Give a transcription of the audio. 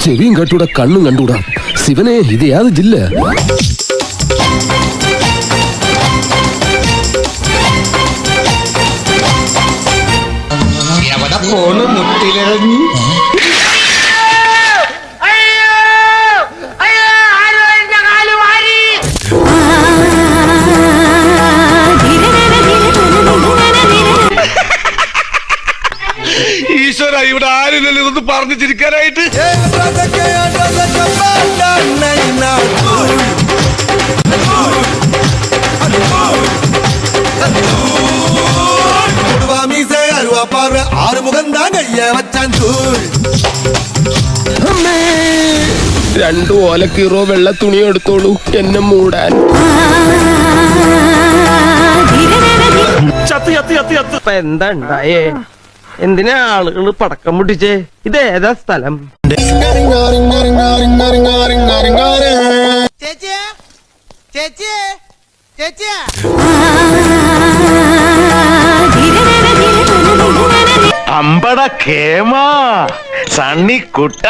ചെവിയും കട്ടൂടാ കണ്ണും കണ്ടൂടാ. ശിവനെ ഇത് യാത് ജില്ല? എവിടെ പോണ് മുട്ടിലിറങ്ങി? ഈശ്വര, ഇവിടെ ആരില്ലല്ലോ ഇതൊന്ന് പറഞ്ഞു ചിരിക്കാനായിട്ട്. രണ്ടു ഓലക്കീറോ വെള്ള തുണി എടുത്തോളൂ എന്നെ മൂടാൻ. എന്താ ഉണ്ടായേ? എന്തിനാ ആളുകള് പടക്കം പൊട്ടിച്ചേ? ഇതേതാ സ്ഥലം? അമ്പട കേമാ സണ്ണിക്കുട്ട.